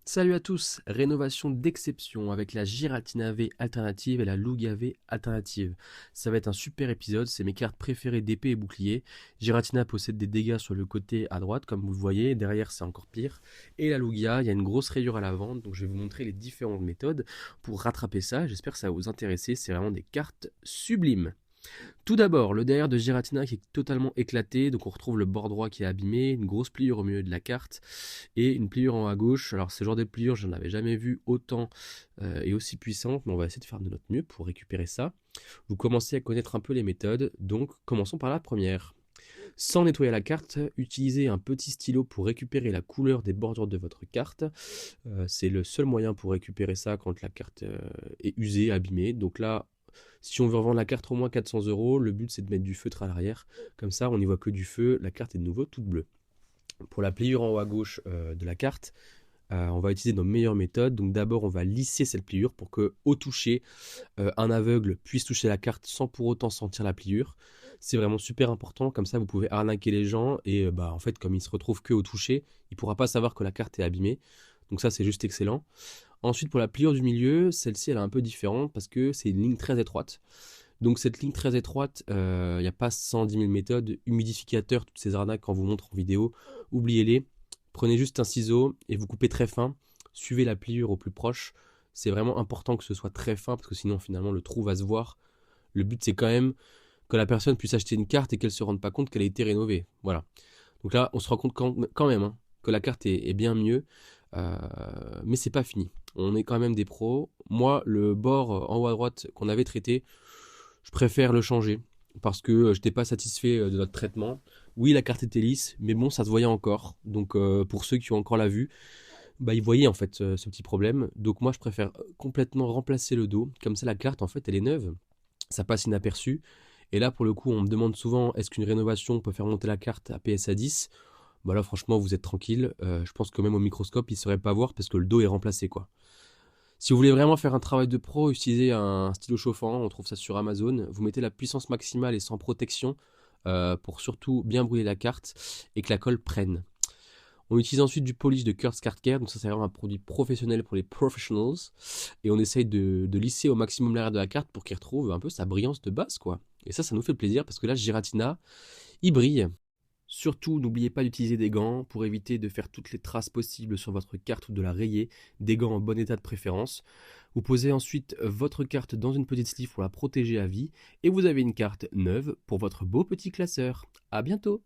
Salut à tous, rénovation d'exception avec la Giratina V alternative et la Lugia V alternative. Ça va être un super épisode, c'est mes cartes préférées d'épée et bouclier. Giratina possède des dégâts sur le côté à droite comme vous le voyez, derrière c'est encore pire. Et la Lugia, il y a une grosse rayure à l'avant, donc je vais vous montrer les différentes méthodes pour rattraper ça. J'espère que ça va vous intéresser, c'est vraiment des cartes sublimes. Tout d'abord, le derrière de Giratina qui est totalement éclaté, donc on retrouve le bord droit qui est abîmé, une grosse pliure au milieu de la carte et une pliure en haut à gauche. Alors ce genre de pliure, j'en avais jamais vu autant et aussi puissante, mais on va essayer de faire de notre mieux pour récupérer ça. Vous commencez à connaître un peu les méthodes, donc commençons par la première. Sans nettoyer la carte, utilisez un petit stylo pour récupérer la couleur des bordures de votre carte. C'est le seul moyen pour récupérer ça quand la carte est usée, abîmée. Donc là, si on veut revendre la carte au moins 400 euros, le but c'est de mettre du feutre à l'arrière. Comme ça, on n'y voit que du feu, la carte est de nouveau toute bleue. Pour la pliure en haut à gauche de la carte, on va utiliser nos meilleures méthodes. Donc d'abord, on va lisser cette pliure pour que, au toucher, un aveugle puisse toucher la carte sans pour autant sentir la pliure. C'est vraiment super important, comme ça vous pouvez arnaquer les gens et en fait comme il se retrouve que au toucher, il ne pourra pas savoir que la carte est abîmée. Donc ça c'est juste excellent. Ensuite pour la pliure du milieu, celle-ci elle est un peu différente parce que c'est une ligne très étroite. Donc cette ligne très étroite, il n'y a pas 110 000 méthodes, humidificateur, toutes ces arnaques quand on vous montre en vidéo, oubliez-les. Prenez juste un ciseau et vous coupez très fin, suivez la pliure au plus proche. C'est vraiment important que ce soit très fin parce que sinon finalement le trou va se voir. Le but c'est quand même que la personne puisse acheter une carte et qu'elle ne se rende pas compte qu'elle a été rénovée. Voilà. Donc là, on se rend compte quand même que la carte est bien mieux, euh, mais c'est pas fini. On est quand même des pros. Moi, le bord en haut à droite qu'on avait traité, je préfère le changer parce que je n'étais pas satisfait de notre traitement. Oui, la carte était lisse, mais bon, ça se voyait encore. Donc pour ceux qui ont encore la vue, bah, ils voyaient en fait ce petit problème. Donc moi, je préfère complètement remplacer le dos. Comme ça, la carte, en fait, elle est neuve. Ça passe inaperçu. Et là, pour le coup, on me demande souvent est-ce qu'une rénovation peut faire monter la carte à PSA 10. Bah là, franchement, vous êtes tranquille. Je pense que même au microscope, ils ne sauraient pas voir parce que le dos est remplacé, quoi. Si vous voulez vraiment faire un travail de pro, utilisez un stylo chauffant, on trouve ça sur Amazon. Vous mettez la puissance maximale et sans protection pour surtout bien brûler la carte et que la colle prenne. On utilise ensuite du polish de Kurtz Card Care, donc ça c'est vraiment un produit professionnel pour les professionals. Et on essaye de lisser au maximum l'arrière de la carte pour qu'il retrouve un peu sa brillance de base, quoi. Et ça nous fait plaisir parce que là, Giratina, il brille. Surtout, n'oubliez pas d'utiliser des gants pour éviter de faire toutes les traces possibles sur votre carte ou de la rayer, des gants en bon état de préférence. Vous posez ensuite votre carte dans une petite sleeve pour la protéger à vie et vous avez une carte neuve pour votre beau petit classeur. À bientôt!